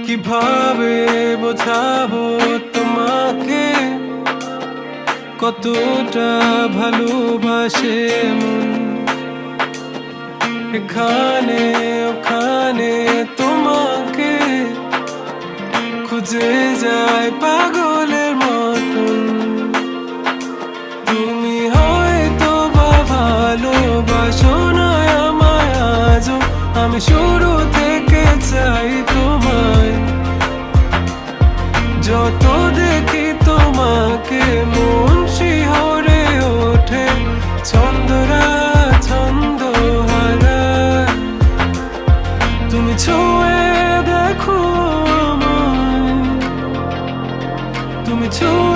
কিভাবে বোঝাবো তোমাকে কতটা ভালোবাসে মন। এখানে ওখানে তোমাকে খুঁজে যায় পাগলের মতন। তুমি হয়তো বা ভালোবাসো না আমায় আজও, আমি শুরু থেকে চাই তোমায়। যত দেখি তোমাকে মন শিহরে ওঠে, ছন্দরা ছন্দ হারায়। তুমি ছুঁয়ে দেখো আমায়, তুমি ছুঁয়ে